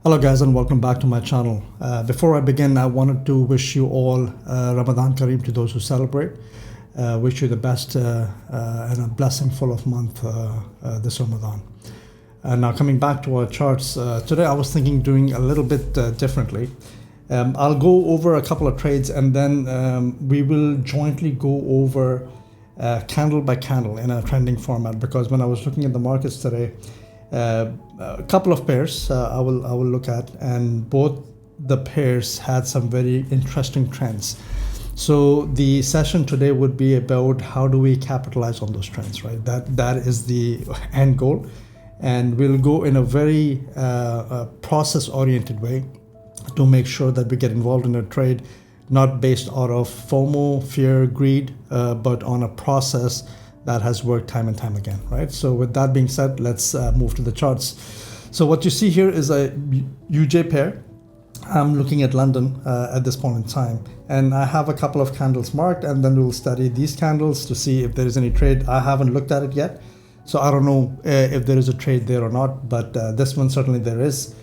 Hello guys, and welcome back to my channel. Before I begin, I wanted to wish you all Ramadan Kareem to those who celebrate. Wish you the best and a blessing full of month this Ramadan. Now coming back to our charts, today I was thinking doing a little bit differently. I'll go over a couple of trades and then we will jointly go over candle by candle in a trending format, because when I was looking at the markets today, a couple of pairs I will look at, and both the pairs had some very interesting trends. So the session today would be about how do we capitalize on those trends, right? That is the end goal, and we'll go in a very process oriented way to make sure that we get involved in a trade not based out of FOMO, fear, greed, but on a process that has worked time and time again, right? So with that being said, let's move to the charts. So what you see here is a UJ pair. I'm looking at London at this point in time, and I have a couple of candles marked, and then we'll study these candles to see if there is any trade. I haven't looked at it yet, so I don't know if there is a trade there or not, but this one certainly there is.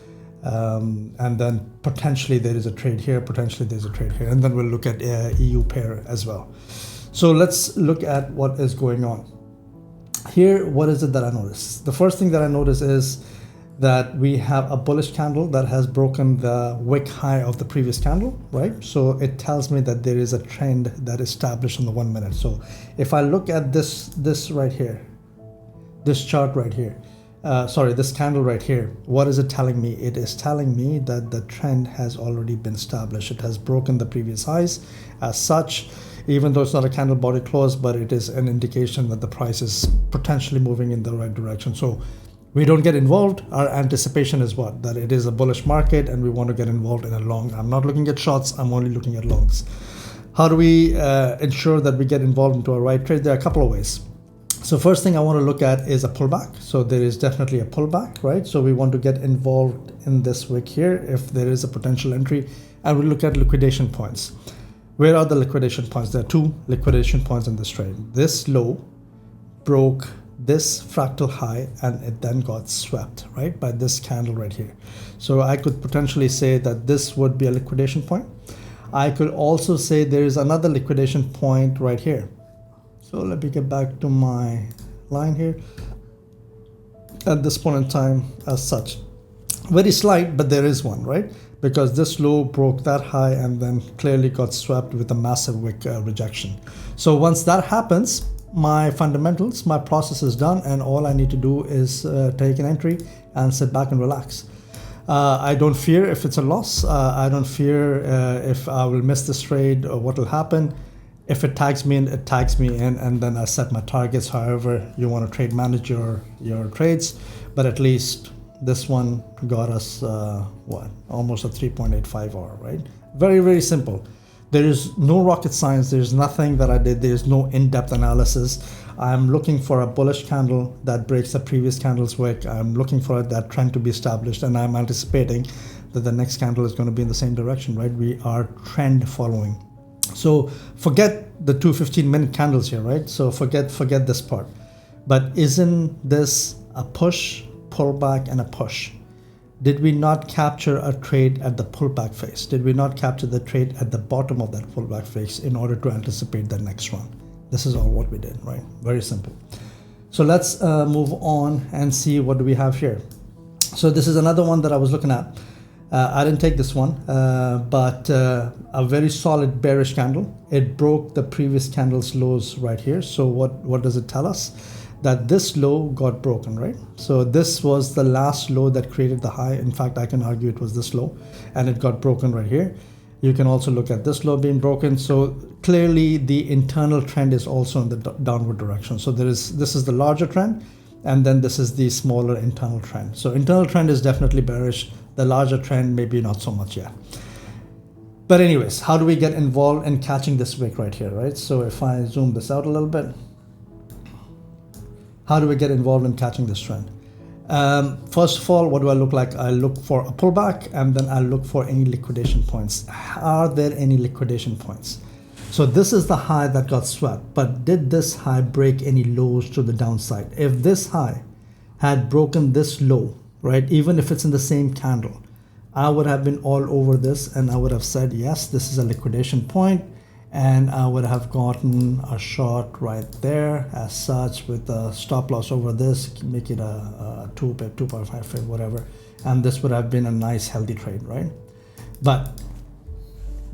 And then potentially there is a trade here, potentially there's a trade here, and then we'll look at EU pair as well. So let's look at what is going on here. What is it that I noticed? The first thing that I notice is that we have a bullish candle that has broken the wick high of the previous candle, right? So it tells me that there is a trend that is established on the 1 minute. So if I look at this right here, this chart right here, this candle right here, what is it telling me? It is telling me that the trend has already been established. It has broken the previous highs. As such, even though it's not a candle body close, but it is an indication that the price is potentially moving in the right direction. So we don't get involved. Our anticipation is what? That it is a bullish market and we want to get involved in a long. I'm not looking at shorts, I'm only looking at longs. How do we ensure that we get involved into a right trade? There are a couple of ways. So first thing I want to look at is a pullback. So there is definitely a pullback, right? So we want to get involved in this wick here if there is a potential entry, and we look at liquidation points. Where are the liquidation points? There are two liquidation points in this trade. This low broke this fractal high and it then got swept, right, by this candle right here. So I could potentially say that this would be a liquidation point. I could also say there is another liquidation point right here. So let me get back to my line here. At this point in time, as such, very slight, but there is one, right? Because this low broke that high and then clearly got swept with a massive wick rejection. So once that happens, my fundamentals, my process is done, and all I need to do is take an entry and sit back and relax. I don't fear if it's a loss. I don't fear if I will miss this trade or what will happen. If it tags me in, it tags me in, and then I set my targets however you want to trade manage your trades. But at least this one got us almost a 3.85 hour, right? Very, very simple. There is no rocket science. There's nothing that I did. There's no in-depth analysis. I'm looking for a bullish candle that breaks the previous candle's wick. I'm looking for that trend to be established, and I'm anticipating that the next candle is going to be in the same direction, right? We are trend following. So forget the 2 15-minute candles here, right? So forget this part. But isn't this a push, pullback, and a push? Did we not capture a trade at the pullback phase? Did we not capture the trade at the bottom of that pullback phase in order to anticipate the next run? This is all what we did, right? Very simple. So let's move on and see what do we have here. So this is another one that I was looking at. I didn't take this one, but a very solid bearish candle. It broke the previous candle's lows right here. So what does it tell us? That this low got broken, right? So this was the last low that created the high. In fact, I can argue it was this low, and it got broken right here. You can also look at this low being broken. So clearly the internal trend is also in the downward direction. So this is the larger trend, and then this is the smaller internal trend. So internal trend is definitely bearish. The larger trend, maybe not so much yet. But anyways, how do we get involved in catching this wick right here, right? So if I zoom this out a little bit, how do we get involved in catching this trend? First of all, what do I look like? I look for a pullback, and then I look for any liquidation points. Are there any liquidation points? So this is the high that got swept, but did this high break any lows to the downside? If this high had broken this low, right, even if it's in the same candle, I would have been all over this and I would have said, yes, this is a liquidation point, and I would have gotten a short right there as such with a stop loss over this, make it a 2 pip, 2.5 pip, whatever. And this would have been a nice healthy trade, right? But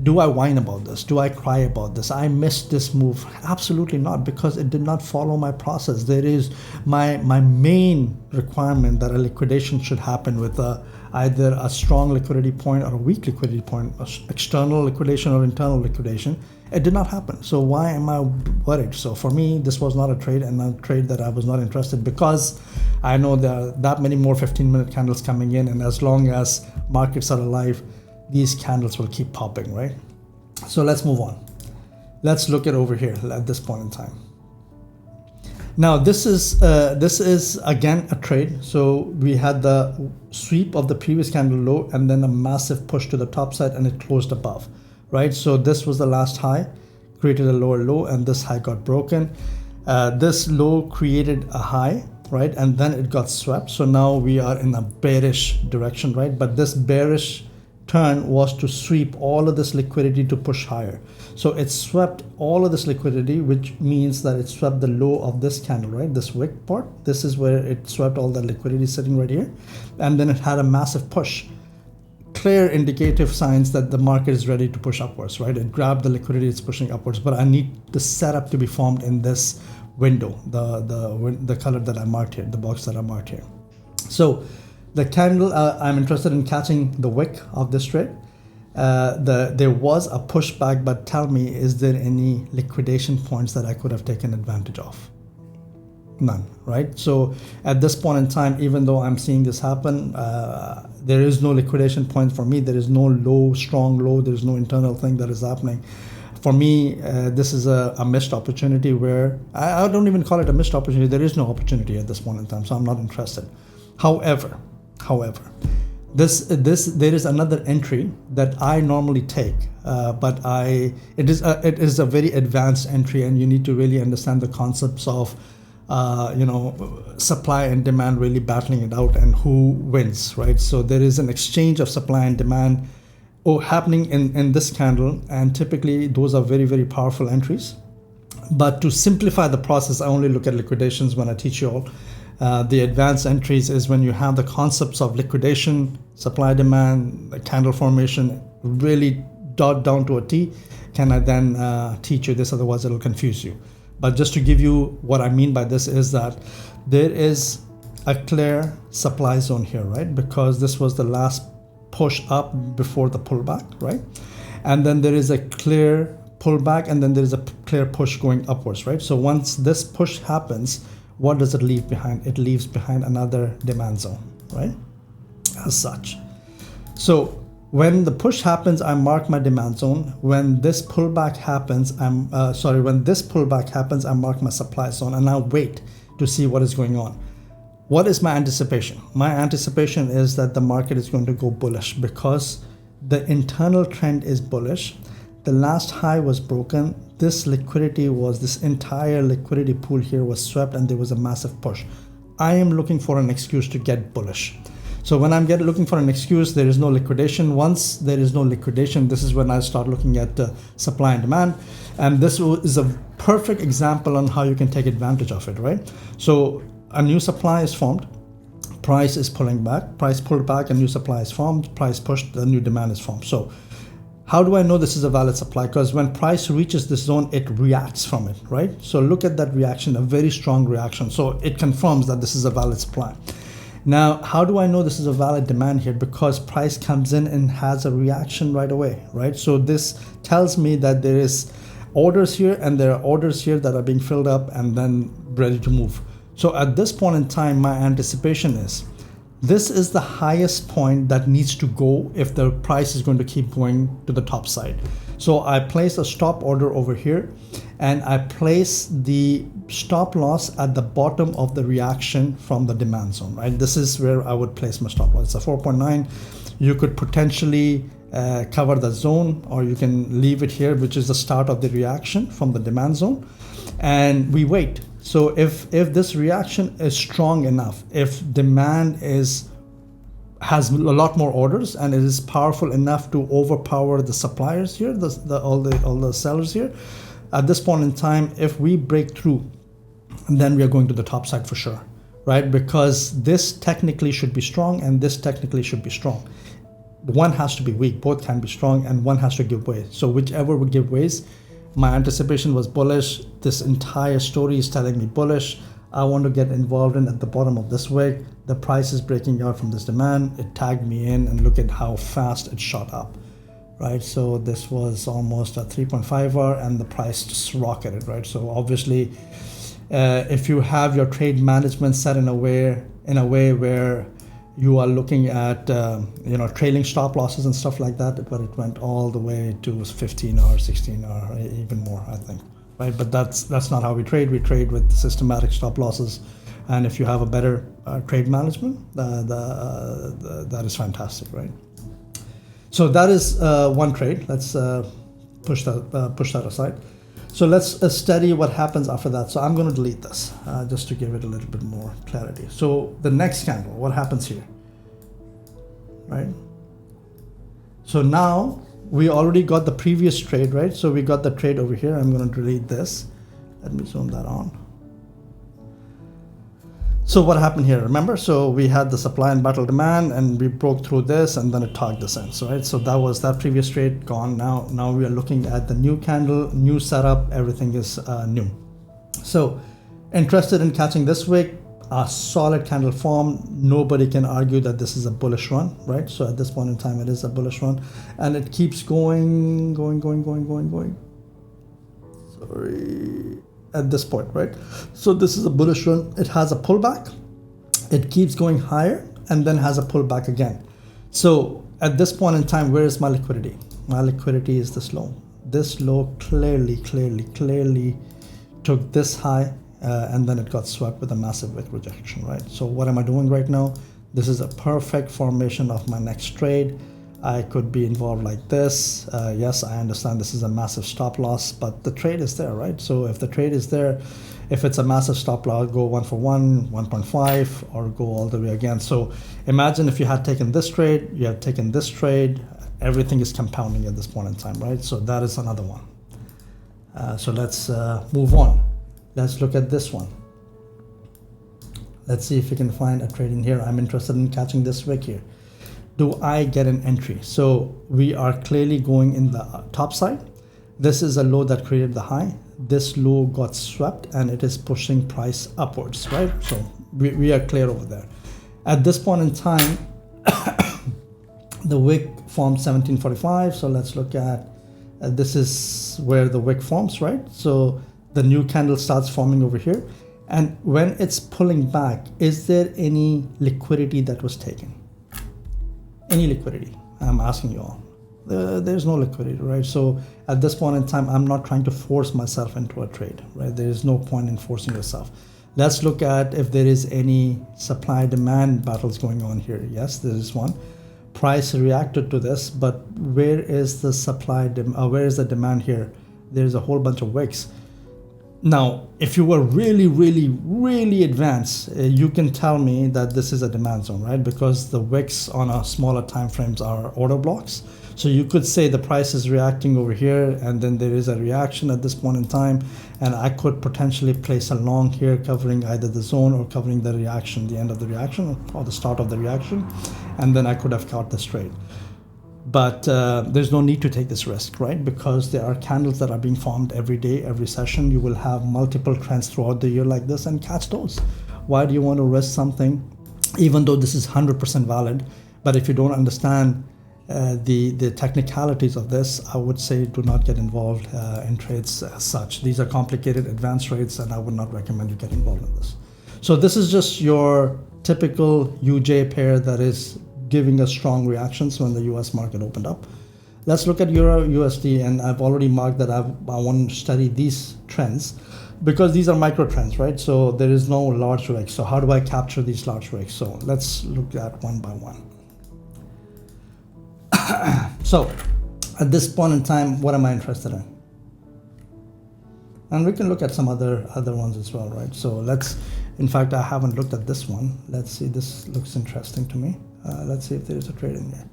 do I whine about this? Do I cry about this? I missed this move. Absolutely not, because it did not follow my process. There is my main requirement that a liquidation should happen with either a strong liquidity point or a weak liquidity point, external liquidation or internal liquidation. It did not happen. So why am I worried? So for me, this was not a trade, and a trade that I was not interested, because I know there are that many more 15-minute candles coming in, and as long as markets are alive, these candles will keep popping, right? So let's move on. Let's look at over here at this point in time. Now this is again a trade. So we had the sweep of the previous candle low and then a massive push to the top side, and it closed above, right? So this was the last high, created a lower low, and this high got broken. This low created a high, right? And then it got swept. So now we are in a bearish direction, right? But this bearish turn was to sweep all of this liquidity to push higher. So it swept all of this liquidity, which means that it swept the low of this candle, right? This wick part, this is where it swept all the liquidity sitting right here. And then it had a massive push. Clear indicative signs that the market is ready to push upwards, right? It grabbed the liquidity, it's pushing upwards, but I need the setup to be formed in this window, the color that I marked here, the box that I marked here. So the candle, I'm interested in catching the wick of this trade. There was a pushback, but tell me, is there any liquidation points that I could have taken advantage of? None, right? So at this point in time, even though I'm seeing this happen, there is no liquidation point for me. There is no low, strong low. There's no internal thing that is happening. For me, this is a missed opportunity where I don't even call it a missed opportunity. There is no opportunity at this point in time, so I'm not interested. However, there is another entry that I normally take, but it is a very advanced entry, and you need to really understand the concepts of supply and demand really battling it out and who wins, right? So there is an exchange of supply and demand happening in this candle, and typically those are very, very powerful entries. But to simplify the process, I only look at liquidations when I teach you all. The advanced entries is when you have the concepts of liquidation, supply, demand, the candle formation really down to a T. Can I then teach you this? Otherwise, it'll confuse you. But just to give you what I mean by this is that there is a clear supply zone here, right? Because this was the last push up before the pullback, right? And then there is a clear pullback, and then there is a clear push going upwards, right? So once this push happens, what does it leave behind? It leaves behind another demand zone, right? As such. So when the push happens, I mark my demand zone. When this pullback happens, when this pullback happens, I mark my supply zone, and I wait to see what is going on. What is my anticipation? My anticipation is that the market is going to go bullish because the internal trend is bullish. The last high was broken. This entire liquidity pool here was swept, and there was a massive push. I am looking for an excuse to get bullish. So when I'm looking for an excuse, there is no liquidation. Once there is no liquidation, this is when I start looking at supply and demand. And this is a perfect example on how you can take advantage of it, right? So a new supply is formed. Price is pulling back. Price pulled back, a new supply is formed. Price pushed, the new demand is formed. So how do I know this is a valid supply? Because when price reaches this zone, it reacts from it, right? So look at that reaction, a very strong reaction. So it confirms that this is a valid supply. Now, how do I know this is a valid demand here? Because price comes in and has a reaction right away, right? So this tells me that there is orders here and there are orders here that are being filled up and then ready to move. So at this point in time, my anticipation is this is the highest point that needs to go if the price is going to keep going to the top side. So I place a stop order over here, and I place the stop loss at the bottom of the reaction from the demand zone, right? This is where I would place my stop loss. It's a 4.9. You could potentially cover the zone, or you can leave it here, which is the start of the reaction from the demand zone, and we wait. So if this reaction is strong enough, if demand is has a lot more orders, and it is powerful enough to overpower the suppliers here, all the sellers here. At this point in time, if we break through, then we are going to the top side for sure, right? Because this technically should be strong and this technically should be strong. One has to be weak, both can be strong, and one has to give way. So whichever would give ways, my anticipation was bullish. This entire story is telling me bullish. I want to get involved in at the bottom of this wick. The price is breaking out from this demand. It tagged me in, and look at how fast it shot up, right? So this was almost a 3.5 hour and the price just rocketed, right? So obviously, if you have your trade management set in a way where you are looking at trailing stop losses and stuff like that, but it went all the way to 15 or 16 or even more, I think, right? But that's not how we trade. We trade with systematic stop losses, and if you have a better trade management, that is fantastic, right? So that is one trade. Let's push that aside. So let's study what happens after that. So I'm going to delete this just to give it a little bit more clarity. So the next candle, what happens here, right? So now we already got the previous trade, right? So we got the trade over here. I'm going to delete this. Let me zoom that on. So what happened here? Remember, so we had the supply and battle demand, and we broke through this, and then it togged this in. So right, so that was that previous trade gone. Now we are looking at the new candle, new setup. Everything is new. So interested in catching this wick, a solid candle form. Nobody can argue that this is a bullish run, right? So at this point in time, it is a bullish run, and it keeps going. Sorry. At this point, right? So this is a bullish run. It has a pullback. It keeps going higher and then has a pullback again. So at this point in time, where is my liquidity? My liquidity is this low. This low clearly took this high and then it got swept with a massive wick rejection, right? So what am I doing right now? This is a perfect formation of my next trade. I could be involved like this. Yes, I understand this is a massive stop loss, but the trade is there, right? So if the trade is there, if it's a massive stop loss, go 1 for 1, 1.5, or go all the way again. So imagine if you had taken this trade, you have taken this trade, everything is compounding at this point in time, right? So that is another one. So let's move on. Let's look at this one. Let's see if we can find a trade in here. I'm interested in catching this wick here. Do I get an entry? So we are clearly going in the top side. This is a low that created the high. This low got swept and it is pushing price upwards, right? So we are clear over there. At this point in time, the wick formed 1745. So let's look at, this is where the wick forms, right? So the new candle starts forming over here. And when it's pulling back, is there any liquidity that was taken? Any liquidity? I'm asking you all. There's no liquidity, right? So at this point in time, I'm not trying to force myself into a trade, right? There is no point in forcing yourself. Let's look at if there is any supply demand battles going on here. Yes, there is one. Price reacted to this, but where is the supply? Where is the demand here? There's a whole bunch of wicks. Now, if you were really advanced, you can tell me that this is a demand zone, right? Because the wicks on a smaller time frames are order blocks. So you could say the price is reacting over here, and then there is a reaction at this point in time, and I could potentially place a long here covering either the zone or covering the reaction, the end of the reaction or the start of the reaction, and then I could have caught this trade. But there's no need to take this risk, right? Because there are candles that are being formed every day, every session. You will have multiple trends throughout the year like this and catch those. Why do you want to risk something, even though this is 100% valid? But if you don't understand the technicalities of this, I would say do not get involved in trades as such. These are complicated advanced trades, and I would not recommend you get involved in this. So this is just your typical UJ pair that is giving us strong reactions when the US market opened up. Let's look at EURUSD, and I've already marked that I want to study these trends because these are micro trends, right? So there is no large wicks. So how do I capture these large wicks? So let's look at one by one. So at this point in time, what am I interested in? And we can look at some other ones as well, right? So let's In fact, I haven't looked at this one. Let's see, this looks interesting to me. Let's see if there is a trade in there.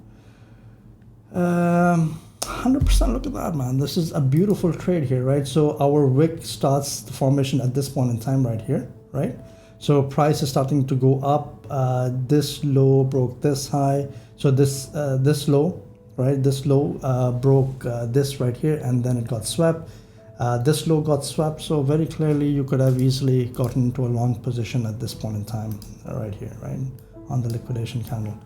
100%, look at that, man. This is a beautiful trade here, right? So our wick starts the formation at this point in time right here, right? So price is starting to go up. This low broke this high. So this low, right? This low broke this right here, and then it got swept. This low got swept. So very clearly you could have easily gotten into a long position at this point in time right here, right? On the liquidation candle.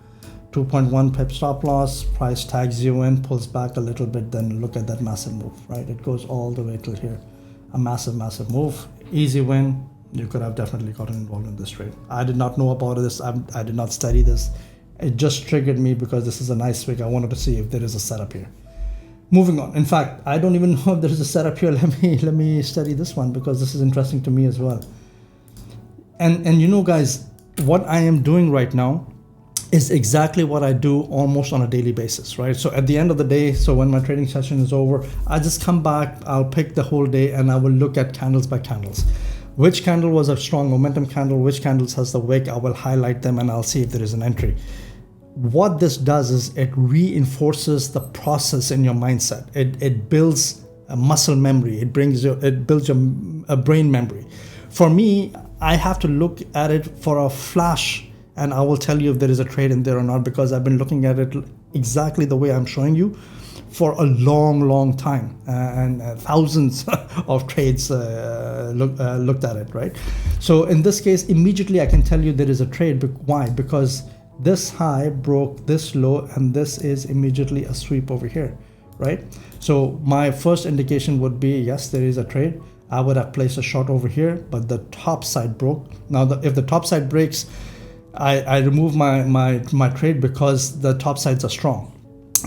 2.1 pip stop loss, price tags you in, pulls back a little bit, then look at that massive move, right? It goes all the way till here. A massive move. Easy win. You could have definitely gotten involved in this trade. I did not know about this. I did not study this. It just triggered me because this is a nice wick. I wanted to see if there is a setup here. Moving on. In fact, I don't even know if there is a setup here. Let me study this one because this is interesting to me as well. And you know, guys, what I am doing right now is exactly what I do almost on a daily basis, right? So at the end of the day, so when my trading session is over, I just come back, I'll pick the whole day, and I will look at candles by candles. Which candle was a strong momentum candle, which candles has the wick, I will highlight them and I'll see if there is an entry. What this does is it reinforces the process in your mindset. It builds a muscle memory. It builds a brain memory. For me, I have to look at it for a flash, and I will tell you if there is a trade in there or not, because I've been looking at it exactly the way I'm showing you for a long time, and thousands of trades looked at it, right? So in this case, immediately I can tell you there is a trade. Why? Because this high broke this low, and this is immediately a sweep over here, right? So my first indication would be, yes, there is a trade. I would have placed a short over here, but the top side broke. Now, if the top side breaks, I remove my trade because the top sides are strong.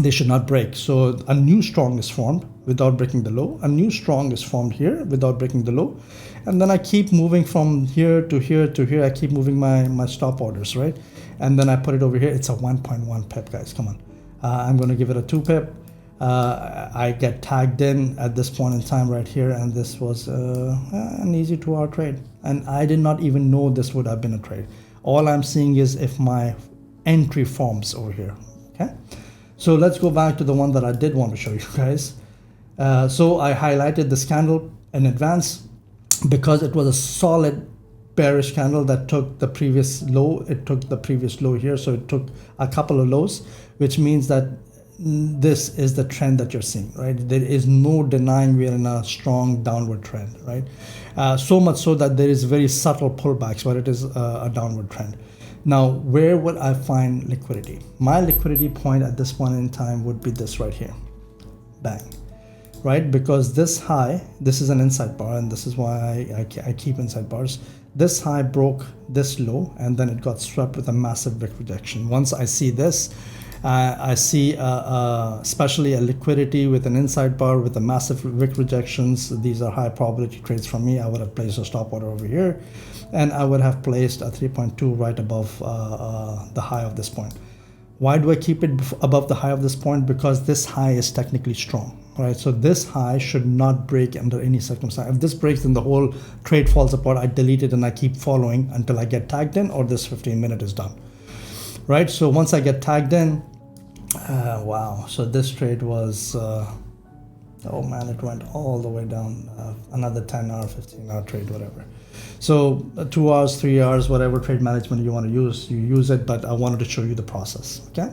They should not break. So a new strong is formed without breaking the low. A new strong is formed here without breaking the low. And then I keep moving from here to here to here. I keep moving my stop orders, right? And then I put it over here. It's a 1.1 pip, guys. Come on. I'm going to give it a 2 pip. I get tagged in at this point in time right here. And this was an easy 2-hour trade. And I did not even know this would have been a trade. All I'm seeing is if my entry forms over here, okay? So let's go back to the one that I did want to show you guys. So I highlighted this candle in advance because it was a solid bearish candle that took the previous low. It took the previous low here. So it took a couple of lows, which means that this is the trend that you're seeing, right? There is no denying we are in a strong downward trend, right? So much so that there is very subtle pullbacks, but it is a downward trend. Now, where would I find liquidity? My liquidity point at this point in time would be this right here. Bang. Right? Because this high, this is an inside bar, and this is why I keep inside bars. This high broke this low, and then it got swept with a massive wick rejection. Once I see this, I see especially a liquidity with an inside bar with a massive wick rejections. These are high probability trades for me. I would have placed a stop order over here, and I would have placed a 3.2 right above the high of this point. Why do I keep it above the high of this point? Because this high is technically strong, right? So this high should not break under any circumstance. If this breaks, then the whole trade falls apart. I delete it and I keep following until I get tagged in or this 15-minute is done, right? So once I get tagged in, wow. So this trade was, oh man, it went all the way down, another 10-hour, 15-hour trade, whatever. So 2 hours, 3 hours, whatever trade management you want to use, you use it, but I wanted to show you the process, okay?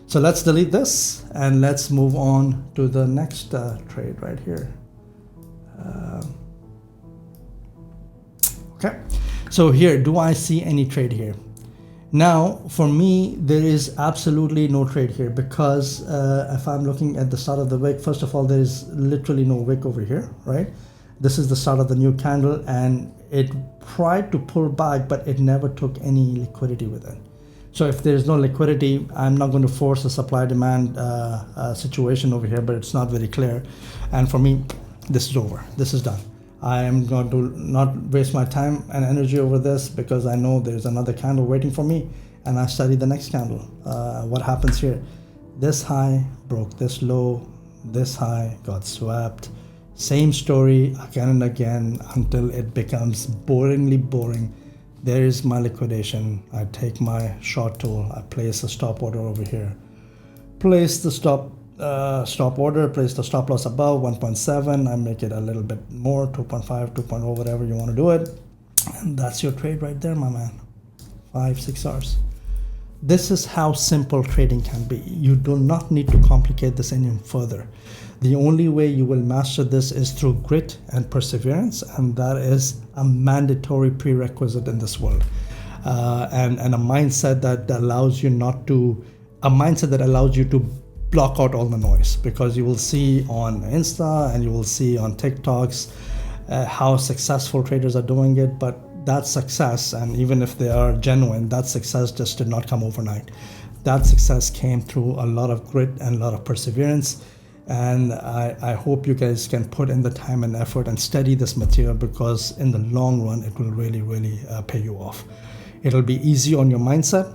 So let's delete this and let's move on to the next trade right here. Okay, so here, do I see any trade here? Now, for me, there is absolutely no trade here because if I'm looking at the start of the wick, first of all, there is literally no wick over here, right? This is the start of the new candle, and it tried to pull back, but it never took any liquidity with it. So if there's no liquidity, I'm not going to force a supply-demand situation over here, but it's not very clear. And for me, this is over. This is done. I am going to not waste my time and energy over this because I know there's another candle waiting for me, and I study the next candle. What happens here? This high broke this low, this high got swept. Same story again and again until it becomes boringly boring there is my liquidation. I take my short tool, I place a stop order over here, place the stop order, place the stop loss above 1.7. I make it a little bit more, 2.5, 2.0, whatever you want to do it. And that's your trade right there, my man. 5-6 hours. This is how simple trading can be. You do not need to complicate this any further. The only way you will master this is through grit and perseverance, and that is a mandatory prerequisite in this world. And a mindset that allows you to block out all the noise, because you will see on Insta and you will see on TikToks how successful traders are doing it, but that success, and even if they are genuine, that success just did not come overnight. That success came through a lot of grit and a lot of perseverance. And I hope you guys can put in the time and effort and study this material, because in the long run, it will really, really pay you off. It'll be easy on your mindset.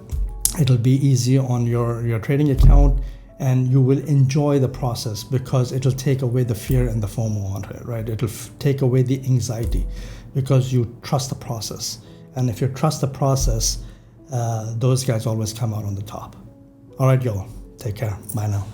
It'll be easy on your trading account, and you will enjoy the process because it'll take away the fear and the FOMO on it, right? It'll take away the anxiety because you trust the process. And if you trust the process, those guys always come out on the top. All right, y'all. Take care. Bye now.